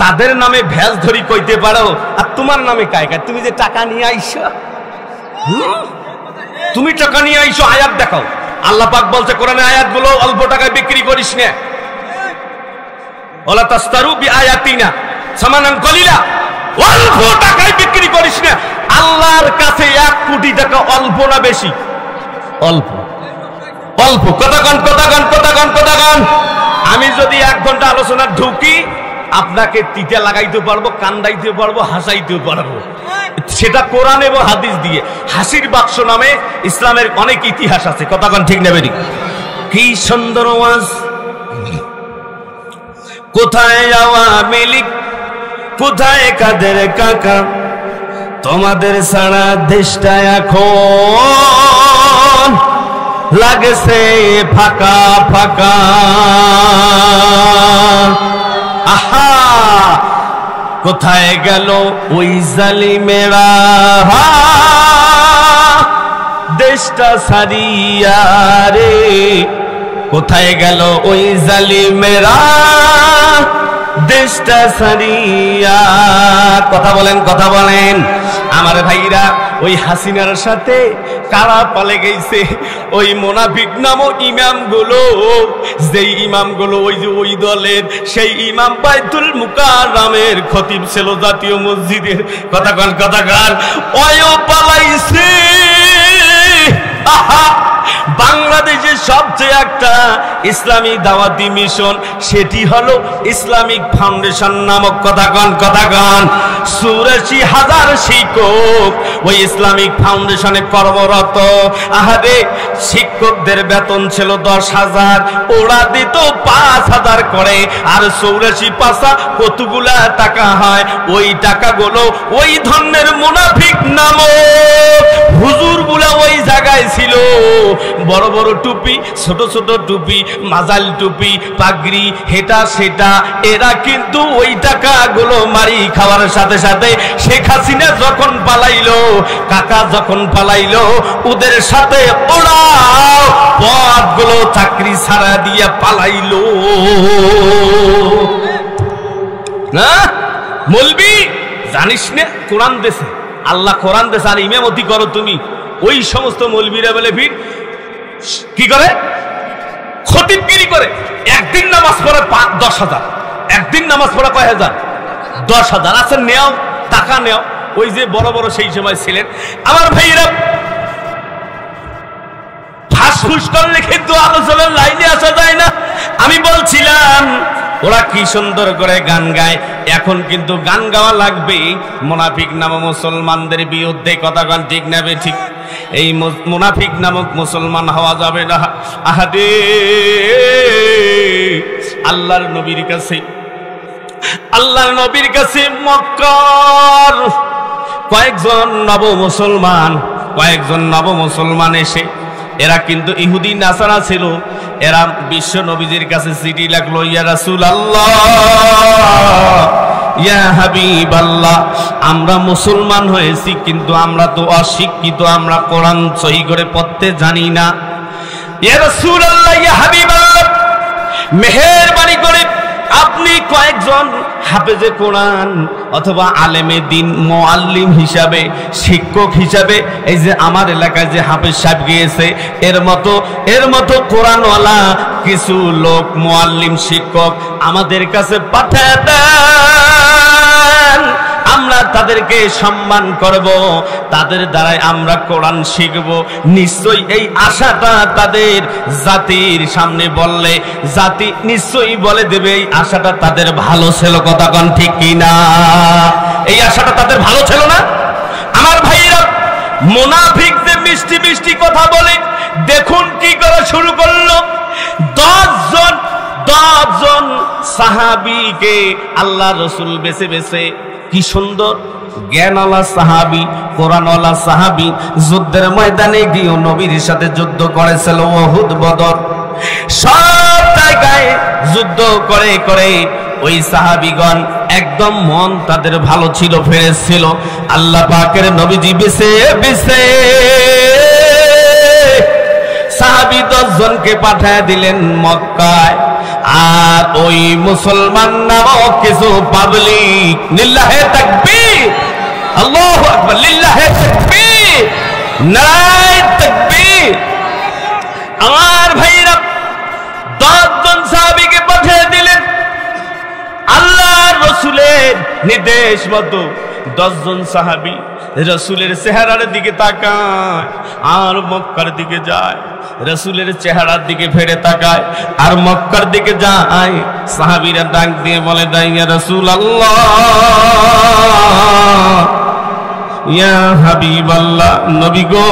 তাদের নামে ভেজ ধরি কইতে পারো, আর তোমার নামে কায়? তুমি যে টাকা নিয়ে আইছো, তুমি টাকা নিয়ে আইছো, আয়াত দেখাও। আল্লাহ পাক বলছে কোরআনে, আয়াতগুলো অল্প টাকায় বিক্রি করিস না, ওয়ালা তাসতারু বিআয়াতিনা সামানান কলিলা, অল্প টাকায় বিক্রি করিস না। আল্লাহর কাছে 1 কোটি টাকা অল্প না বেশি? অল্প। কথা কন। আমি যদি 1 ঘন্টা আলোচনা ঢুকি, আপনাকে তিতা লাগাইতে পারবো, কান্দাইতে পারবো, হাসাইতেও পারবো, সেটা কোরআন এবং হাদিস দিয়ে। হাসির বাক্স নামে ইসলামের অনেক ইতিহাস আছে। কথা কন ঠিক না বেঠিক? কি সুন্দর ওয়াজ। কোথায় আওয়ামী লীগ, কোথায় কাদের কাকা, তোমাদের সারা দেশটা এখন লাগছে ফাঁকা ফাঁকা। আহা, কোথায় গেল ওই জালিমেরা দেশটা সারিয়া রে? কোথায় গেল ওই জালিমেরা দেশটা সারিয়া? কথা বলেন আমার ভাইরা। ওই হাসিনার সাথে কারা পালে গেছে? ওই মুনাফিক নামক ইমামগুলো, যেই ইমামগুলো ওই যে ওই দলের, সেই ইমাম বাইতুল মুকাররমের খতিব ছিল জাতীয় মসজিদের। কথা কন ওয়ও পালাইছে। আহা, বাংলাদেশের সবচেয়ে একটা ইসলামী দাওয়াতি মিশন, সেটি হলো ইসলামিক ফাউন্ডেশন নামক। কথা কন 84,000 শিক্ষক ওই ইসলামিক ফাউন্ডেশনে কর্মরত। আহারে, শিক্ষকদের বেতন ছিল 10,000, ওরা দিত 5,000 করে। আর 84 পাশা কতগুলা টাকা হয়? ওই টাকাগুলো ওই ধর্মের মুনাফিক নামক হুজুরগুলা ওই জায়গায় ছিল। বড় বড় টুপি, ছোট ছোট টুপি, মাজাল টুপি, পাগড়ি, হেটা সেটা, এরা কিন্তু ওই টাকাগুলো মারি খাওয়ার সাথে সাথে শেখ হাসিনা যখন পালাইলো, কাকা যখন পালাইলো, ওদের সাথে ওরাও পদগুলো চাকরি ছাড়া দিয়ে পালাইলো। না মলবি, জানিস না কোরআন দেশে, আল্লাহ কোরআন দেশে, আর ইমামতি করো তুমি। ওই সমস্ত মৌলবীরা বলে ভিড় কি করে? খতিবগিরি করে। একদিন নামাজ পড়ে 10,000, একদিন নামাজ পড়া কয় হাজার? 10,000। আচ্ছা নেও, টাকা নেও। ওই যে বড় বড় সেই সময় ছিলেন আমার ভাইরা, ফাঁস ফাঁসফুস করলে কিন্তু আলোচনার লাইনে আসা যায় না। আমি বলছিলাম ওরা কি সুন্দর করে গান গায়, এখন কিন্তু গান গাওয়া লাগবে মুনাফিক নামক মুসলমানদের বিরুদ্ধে। কথা গান ঠিক নেবে ঠিক, এই মুনাফিক নামক মুসলমান হওয়া যাবে না। আহাদে আল্লাহর নবীর কাছে মক্কার কয়েকজন নব মুসলমান এসে, এরা কিন্তু ইহুদি নাসারা ছিল, এরা বিশ্ব নবীজির কাছে চিঠি লাগলো, ইয়া রাসূলুল্লাহ, ইয়া হাবিবাল্লাহ, আমরা মুসলমান হয়েছি কিন্তু আমরা তো অশিক্ষিত, আমরা কোরআন সহি করে পড়তে জানি না। ইয়া রাসূলুল্লাহ, ইয়া হাবিবাল্লাহ, মেহেরবানি করে আপনি কয়েকজন হাফেজে কোরআন অথবা আলেমে দিন, মুআল্লিম হিসাবে, শিক্ষক হিসাবে, এই যে আমার এলাকায় যে হাফেজ সাহেব গিয়েছে, এর মতো কোরআনওয়ালা কিছু লোক, মুআল্লিম, শিক্ষক আমাদের কাছে পাঠিয়ে দেন, আমরা তাদেরকে সম্মান করব, তাদের দ্বারাই আমরা কোরআন শিখব। নিশ্চয়ই এই আশাটা তাদের জাতির সামনে বললে জাতি নিশ্চয়ই বলে দেবে এই আশাটা তাদের ভালো ছিল। কথা কোন ঠিক কিনা? এই আশাটা তাদের ভালো ছিল না? আমার ভাইরা, মুনাফিক যে মিষ্টি মিষ্টি কথা বলে, দেখুন কি করে শুরু করলো। 10 জন সাহাবীকে আল্লাহ রাসূল বেছে বেছে, কি সুন্দর জ্ঞানওয়ালা সাহাবী, কোরআনওয়ালা সাহাবী, যুদ্ধের ময়দানে গিয়ে নবীর সাথে যুদ্ধ করেছিল, উহুদ, বদর, সব জায়গায় যুদ্ধ করে করে ওই সাহাবীগণ একদম মন তাদের ভালো ছিল, ফেরেশ ছিল। আল্লাহ পাকের নবীজি বেছে বেছে সাহাবী 10 জনকে পাঠিয়ে দিলেন মক্কায়, আর ওই মুসলমান নামক কিছু পাবলিক, লিল্লাহে তাকবীর, আল্লাহু আকবার, লিল্লাহে তাকবীর, নারায়ে তাকবীর। আমার ভাইরা, 10 জন সাহাবীকে পাঠিয়ে দিলেন আল্লাহর রাসূলের নির্দেশ মতো। 10 জন সাহাবী রাসূলের চেহারার দিকে তাকায় আর মক্কার দিকে যায়, রাসূলের চেহারার দিকে ফিরে তাকায় আর মক্কার দিকে যায়। সাহাবীরা ডাক দিয়ে বলে, ইয়া রাসূলুল্লাহ, ইয়া হাবিবাল্লাহ, নবী গো,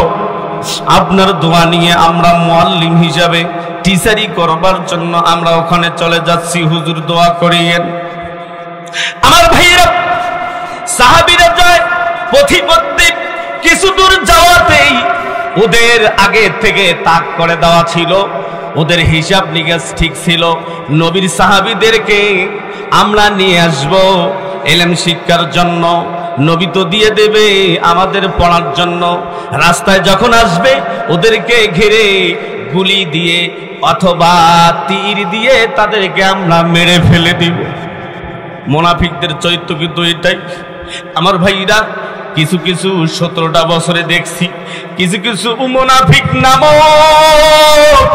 আপনার দোয়া নিয়ে আমরা মুআল্লিম হিসাবে টিচারি করবার জন্য আমরা ওখানে চলে যাচ্ছি, হুজুর দোয়া করিয়েন। আমার ভাইরা, সাহাবীরা যায়, পথিপথে কিছু দূর যাওয়াতেই ওদের আগে থেকে তাক করে দেওয়া ছিল, ওদের হিসাব নিকাশ ঠিক ছিল। নবীর সাহাবীদেরকে আমরা নিয়ে আসব ইলম শিক্ষার জন্য, নবী তো দিয়ে দেবে আমাদের পড়ার জন্য। রাস্তায় যখন আসবে ওদেরকে ঘিরে গুলি দিয়ে অথবা তীর দিয়ে তাদেরকে আমরা মেরে ফেলে দিব। মুনাফিকদের চরিত্র কিন্তু এটাই। আমার ভাইরা, কিছু কিছু 17টা বছরে দেখছি কিছু কিছু মুনাফিক নামক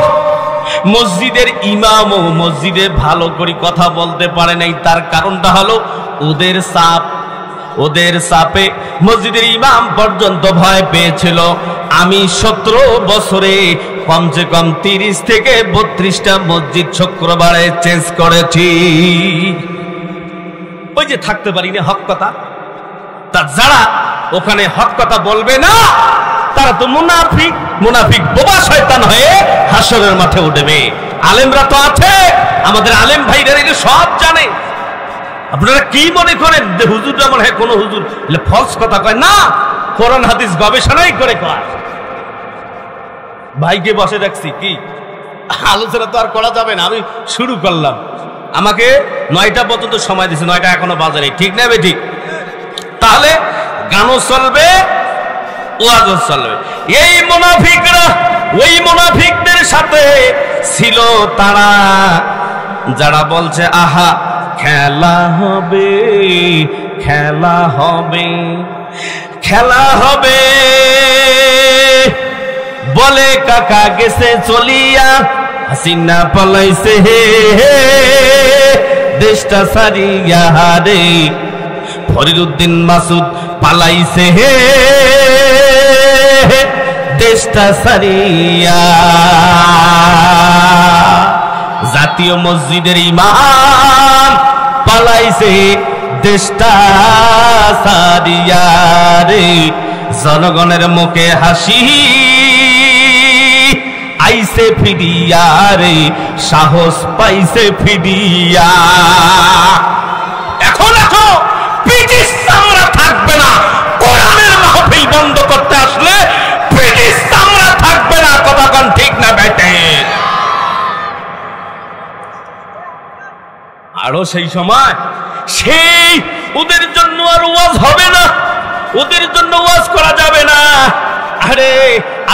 মসজিদের ইমামও মসজিদে ভালো করে কথা বলতে পারে নাই। তার কারণটা হলো ওদের চাপে মসজিদের ইমাম পর্যন্ত ভয় পেয়েছিল। আমি 17 বছরে কমসে কম 30 থেকে 32টা মসজিদ শুক্রবারে চেঞ্জ করেছি। ওই যে থাকতে পারি না হক কথা, তা যারা ওখানে হক কথা বলবে না তারা তো মুনাফিক বোবা শয়তান হয়ে হাসরের মাঠে উঠবে। আলেমরা তো আছে, আমাদের আলেম ভাইরা এটা সব জানে। আপনারা কি মনে করেন যে হুজুররা মনে হয় কোনো হুজুর ফলস কথা কয়? না, কোরআন হাদিস গবেষণাই করে কয়। ভাইকে বসে রাখছি, কি আলোচনা তো আর করা যাবে না, আমি শুরু করলাম। আমাকে 9টা পর্যন্ত সময় দিচ্ছে, 9টা এখনো বাজে নেই, ঠিক না? ঠিক। তাহলে গানও চলবে, ওয়াজও চলবে। এই মুনাফিকরা ওই মুনাফিকদের সাথে ছিল তারা যারা বলছে, আহা খেলা হবে, খেলা হবে, খেলা হবে বলে কাকা গেছে চলিয়া, হাসিনা পলাইছে হে দেশটা সারিয়া রে, ফরিদউদ্দিন মাসুদ পালাইছে হে দেশটা সারিয়া। জাতীয় মসজিদের ইমাম পালাইছে দেশটা সারিয়া রে। জনগণের মুখে হাসি আইছে ফিরিয়া রে, সাহস পাইছে ফিরিয়া। এখন ব্রিটিশ চামড়া থাকবে না, কোরআনের মাহফিল বন্ধ করতে আসলে ব্রিটিশ চামড়া থাকবে না। কথা কোন ঠিক না বেটে? আরো সেই সময় সেই ওদের জন্য আর ওয়াজ হবে না, ওদের জন্য ওয়াজ করা যাবে না। আরে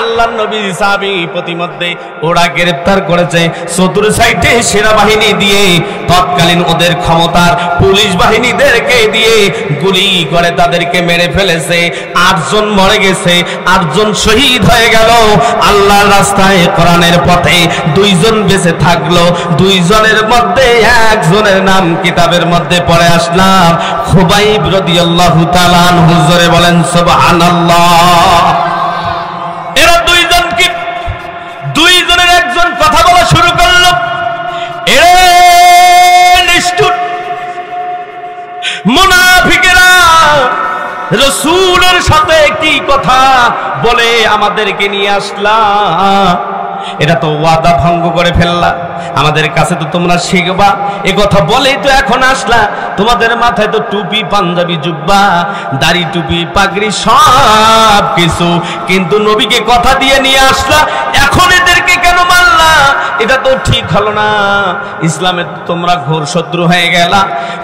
আল্লাহর নবী সাহাবী প্রতিমধ্যে ওরা গ্রেফতার করেছে, চতুর সাইডে সেনাবাহিনী দিয়ে, তৎকালীন ওদের ক্ষমতার পুলিশ বাহিনীদেরকে দিয়ে গুলি করে তাদেরকে মেরে ফেলেছে। 8 জন মরে গেছে, 8 জন শহীদ হয়ে গেল আল্লাহর রাস্তায় কোরআনের পথে। 2 জন বেঁচে থাকলো, 2 জনের মধ্যে 1 জনের নাম কিতাবের মধ্যে পড়ে আসলাম, খুবাইব রাদিয়াল্লাহু তাআলা আনহু। জোরে বলেন সুবহানাল্লাহ। এরা 2 জনকে, 2 জনের একজন কথা বলা শুরু করলো, এরে নিষ্ঠুর মুনাফিকেরা, রাসূলের সাথে কি কথা বলে আমাদেরকে নিয়ে আসলা? এটা তো ওয়াদা ভঙ্গ করে ফেললা, আমাদের কাছে তো তোমরা শিখবা, এ কথা বলেই তো এখন আসলা। তোমাদের মাথায় তো টুপি, পাঞ্জাবি, জুব্বা, দাড়ি, টুপি, পাগড়ি সব কিছু, কিন্তু নবীকে কথা দিয়ে নিয়ে আসলা, এখন এদেরকে কেন মারলা? এটা তো ঠিক হলো না। ইসলামের তোমরা ঘোর শত্রু হয়ে গেলা।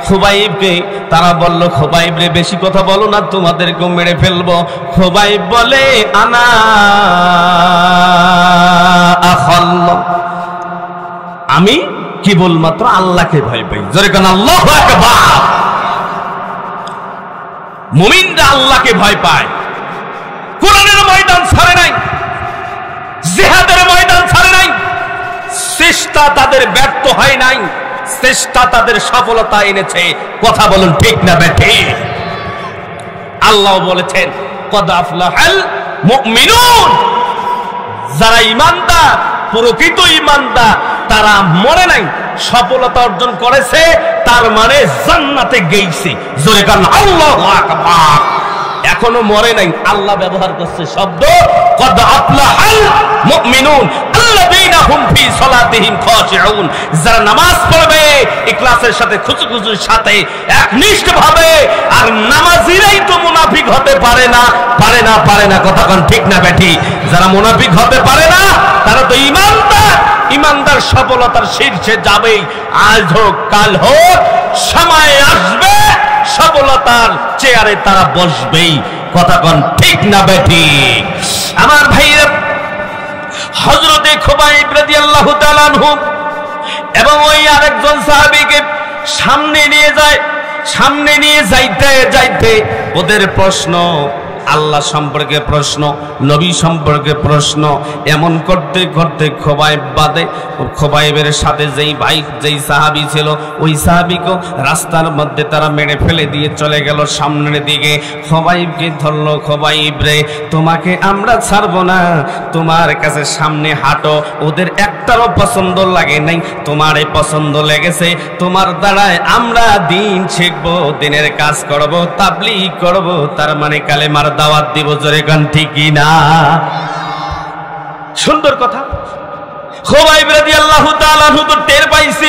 খুবাইবকে তারা বলল, খুবাইব রে বেশি কথা বলো না, তোমাদেরকেও মেরে ফেলবো। খুবাইব বলে, আনা আখাল্লাহ, আমি কেবলমাত্র আল্লাহকে ভয় পাই। জোরে কোন আল্লাহু আকবার। মুমিনরা আল্লাহকে ভয় পায়। কোরআনের ময়দান ছাড়ে নাই, জিহাদের ময়দান ছাড়ে নাই, চেষ্টা তাদের ব্যর্থ হয় নাই, চেষ্টা তাদের সফলতা এনেছে। কথা বলুন ঠিক না বেঠি? আল্লাহ বলেছেন, কদ আফলাহাল মুমিনুন, যারা ঈমানদার, প্রকৃত ঈমানদার, তারা মরে নাই, সফলতা অর্জন করেছে, তার মানে জান্নাতে গেছে। জোরে কান আল্লাহু আকবার। এখনো মরে নাই, আল্লাহ ব্যবহার করছে শব্দ কদ আফলাহাল মুমিনুন আল্লাযীনা হুম ফি সালাতিহিম খাশিউন। যারা নামাজ পড়বে ইখলাসের সাথে, খুশুখুশুর সাথে, একনিষ্ঠভাবে, আর নামাজিরাই তো মুনাফিক হতে পারে না, পারে না, পারে না। কথা কোন ঠিক না বেঠি? যারা মুনাফিক হতে পারে না তারা তো ঈমানদার। ঈমানদার সফলতার শীর্ষে যাবেই, আজ হোক কাল হোক, সময় আসবে সফলতার চেয়ারে তারা বসবেই। কথা কোন ঠিক না বেঠি? আমার ভাইরা, হযরতে খুবাইব রাদিয়াল্লাহু তাআলা আনহু এবং ওই আরেকজন সাহাবীকে সামনে নিয়ে যায়। সামনে নিয়ে যাইতে যাইতে ওদের প্রশ্ন, আল্লাহ সম্পর্কে প্রশ্ন, নবী সম্পর্কে প্রশ্ন, এমন করতে করতে খুবাইব বাদে, খুবাইবের সাথে যেই সাহাবী ছিল, ওই সাহাবীকে রাস্তার মধ্যে তারা মেরে ফেলে দিয়ে চলে গেল সামনের দিকে। খুবাইবকে ধরলো, খুবাইব রে, তোমাকে আমরা ছাড়বো না, তোমার কাছে সামনে হাঁটো। ওদের একটারও পছন্দ লাগে নাই, তোমারে পছন্দ লেগেছে, তোমার দ্বারায় আমরা দিন শিখবো, দিনের কাজ করব, তাবলীগ করব, তার মানে কালেমার দাওয়াত দিব। জোরে গান ঠিক না? সুন্দর কথা। খুবাইব রাদিয়াল্লাহু তাআলা আনহু তো টের পাইছে,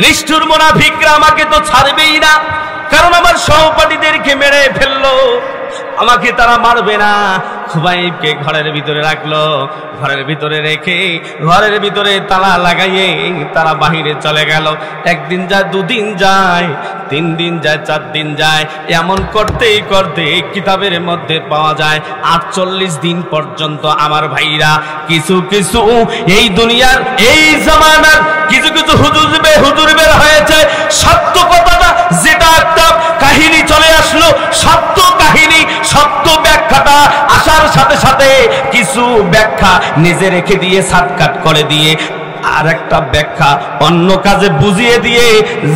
নিষ্ঠুর মুনাফিকরা আমাকে তো ছাড়বেই না, কারণ আমার সহপাঠীদেরকে মেরে ফেললো, আমাকে তারা মারবে না। খুবাইবকে ঘরের ভিতরে রাখলো, ঘরের ভিতরে রেখে ঘরের ভিতরে তালা লাগাইয়ে তারা বাহিরে চলে গেল। 1 দিন যায়, 2 দিন যায়, 3 দিন যায়, 4 দিন যায়, এমন করতে করতে কিতাবের মধ্যে পাওয়া যায় 48 দিন পর্যন্ত আমার ভাইরা কিছু কিছু এই দুনিয়ার, এই জামানার কিছু কিছু হুজুর বের হয়েছে। সত্য কথাটা যেটা একটা কাহিনী চলে আসলো, সত্য কাহিনী, সত্য ব্যাখ্যাটা আসার সাথে সাথে কিছু ব্যাখ্যা নিজে রেখে দিয়ে সাটকাট করে দিয়ে আর একটা ব্যাখ্যা অন্য কাজে বুঝিয়ে দিয়ে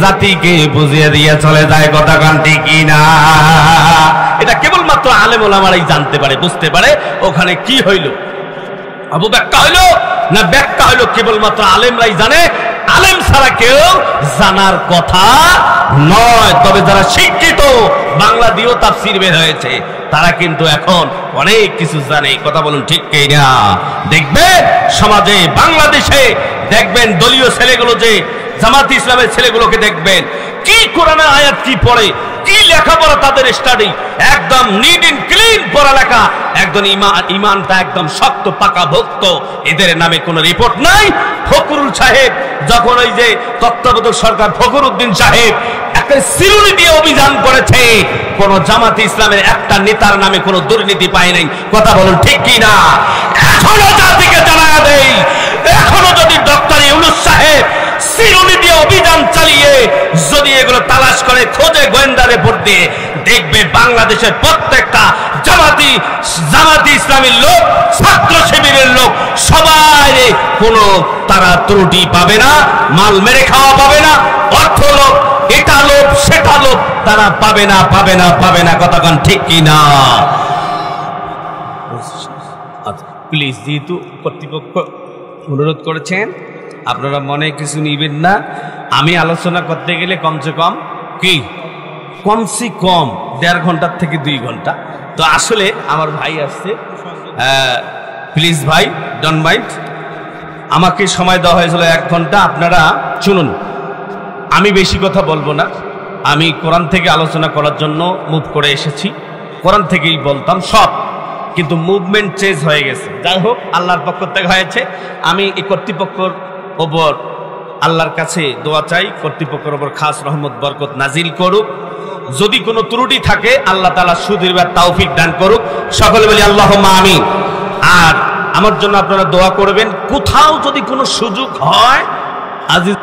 জাতিকে বুঝিয়ে দিয়ে চলে যায়। কথা কান ঠিক না? এটা কেবলমাত্র আলেম ওলামারাই জানতে পারে, বুঝতে পারে ওখানে কি হইল, আবু ব্যাখ্যা হইলো না ব্যাখ্যা হইলো কেবলমাত্র আলেমরাই জানে, আলেম ছাড়া কেউ জানার কথা নয়। তবে যারা শিক্ষিত, বাংলা দিয়েও তাফসীর বের হয়েছে, তারা কিন্তু এখন অনেক কিছু জানে। কথা বলুন ঠিক কি না? দেখবে সমাজে বাংলাদেশে দেখবেন দলীয় ছেলেগুলো, যে জামাত ইসলামের ছেলেগুলোকে দেখবেন কি কোরআনের আয়াত কি পড়ে, কি লেখাপড়া তাদের স্টাডি, একদম নিট এন্ড ক্লিন পড়ালেখা, একদম ইমানটা একদম শক্ত পাকা ভক্ত, এদের নামে কোনো রিপোর্ট নাই। ফখরুল সাহেব যখন ওই যে তত্ত্বাবধায়ক সরকার ফখরুদ্দিন সাহেব একটা সিরুনি দিয়ে অভিযান করেছে, কোন জামাত ইসলামের একটা নেতার নামে কোনো দুর্নীতি পায় নাই। কথা বলুন ঠিক কি না? এখনো জাতিকে জানায়া দেই, এখনো যদি ডক্টর ইউনূস সাহেব সিরুনি দিয়ে অভিযান চালিয়ে যদি এগুলো তালাশ করে খোঁজে গোয়েন্দা রিপোর্ট দিয়ে, দেখবে বাংলাদেশের প্রত্যেকটা জামাতি ইসলামীর লোক, ছাত্র শিবিরের লোক সবাই কোনো তারা ত্রুটি পাবে না, মাল মেরে খাওয়া পাবে না, অর্থ লোক, এটা লোক সেটা লোক তারা পাবে না, পাবে না, পাবে না। কতক্ষণ ঠিক কি না? প্লিজ, যেহেতু কর্তৃপক্ষ অনুরোধ করেছেন, আপনারা মনে কিছু নিবেন না। আমি আলোচনা করতে গেলে কমসে কম 1.5 ঘন্টার থেকে 2 ঘন্টা। তো আসলে আমার ভাই আসছে, প্লিজ ভাই ডোন্ট মাইন্ড, আমাকে সময় দেওয়া হয়েছিল 1 ঘন্টা। আপনারা শুনুন, আমি বেশি কথা বলবো না, আমি কোরআন থেকে আলোচনা করার জন্য মুভ করে এসেছি, কোরআন থেকেই বলতাম সব, কিন্তু মুভমেন্ট চেঞ্জ হয়ে গেছে। যাই হোক, আল্লাহর পক্ষ থেকে হয়েছে। আমি এই কর্তৃপক্ষর ওপর আল্লাহর কাছে দোয়া চাই, কর্তৃপক্ষের ওপর খাস রহমত বরকত নাজিল করুক। যদি কোনো ত্রুটি থাকে আল্লাহ তাআলা সুদীর্ঘ তৌফিক দান করুক। সকলে বলি আল্লাহুম্মা আমিন। আর আমার জন্য আপনারা দোয়া করবেন, কোথাও যদি কোনো সুযোগ হয় আজিজ